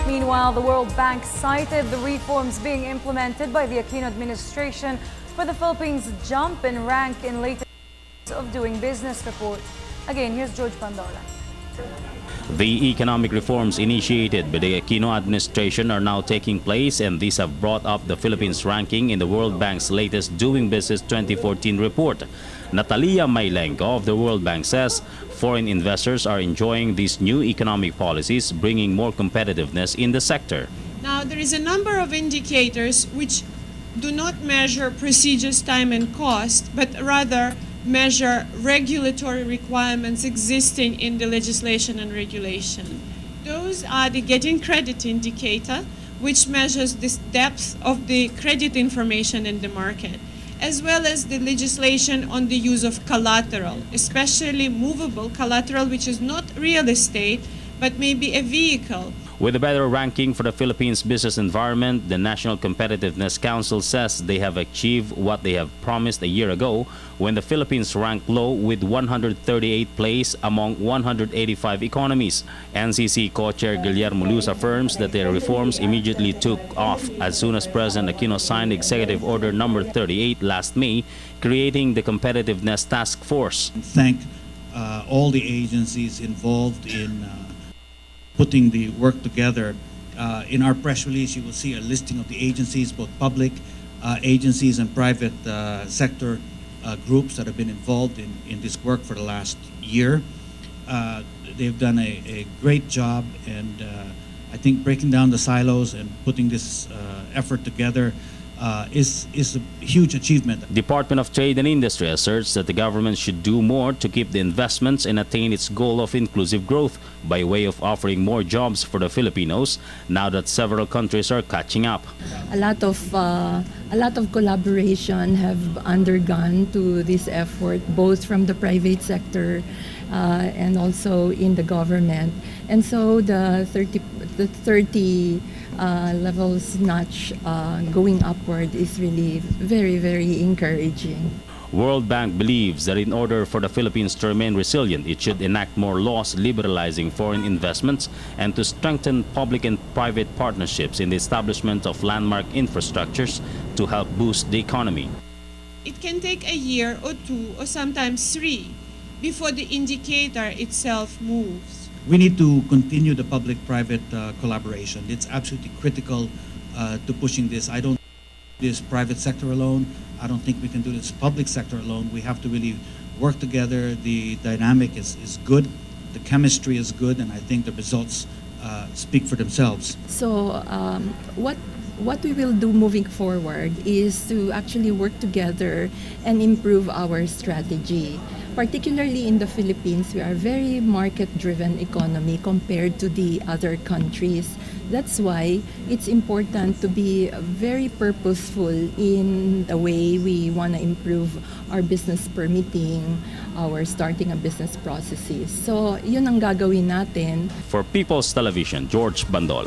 Meanwhile, the World Bank cited the reforms being implemented by the Aquino administration for the Philippines' jump in rank in latest of doing business report. Again, here's Jorge Bandola. The economic reforms initiated by the Aquino administration are now taking place, and these have brought up the Philippines' ranking in the World Bank's latest Doing Business 2014 report. Natalia Mailenko of the World Bank says foreign investors are enjoying these new economic policies, bringing more competitiveness in the sector. Now, there is a number of indicators which do not measure procedures, time, and cost, but rather measure regulatory requirements existing in the legislation and regulation. Those are the Getting Credit indicator, which measures the depth of the credit information in the market, as well as the legislation on the use of collateral, especially movable collateral, which is not real estate, but maybe a vehicle. With a better ranking for the Philippines business environment, the National Competitiveness Council says they have achieved what they have promised a year ago when the Philippines ranked low with 138th place among 185 economies. NCC co-chair Guillermo Luz affirms that their reforms immediately took off as soon as President Aquino signed Executive Order number 38 last May, creating the Competitiveness Task Force. Thank all the agencies involved in putting the work together. In our press release, you will see a listing of the agencies, both public agencies and private sector groups that have been involved in this work for the last year. They've done a great job, and I think breaking down the silos and putting this effort together is a huge achievement. Department of Trade and Industry asserts that the government should do more to keep the investments and attain its goal of inclusive growth by way of offering more jobs for the Filipinos now that several countries are catching up. A lot of collaboration have undergone to this effort, both from the private sector and also in the government. And so the 30 levels notch going upward is really very, very encouraging. World Bank believes that in order for the Philippines to remain resilient, it should enact more laws liberalizing foreign investments and to strengthen public and private partnerships in the establishment of landmark infrastructures to help boost the economy. It can take a year or two or sometimes 3 before the indicator itself moves. We need to continue the public-private collaboration. It's absolutely critical to pushing this. I don't do this private sector alone. I don't think we can do this public sector alone. We have to really work together. The dynamic is good. The chemistry is good, and I think the results speak for themselves. So what we will do moving forward is to actually work together and improve our strategy. Particularly in the Philippines, we are a very market-driven economy compared to the other countries. That's why it's important to be very purposeful in the way we want to improve our business permitting, our starting a business processes. So yun ang gagawin natin. For People's Television, Jorge Bandola.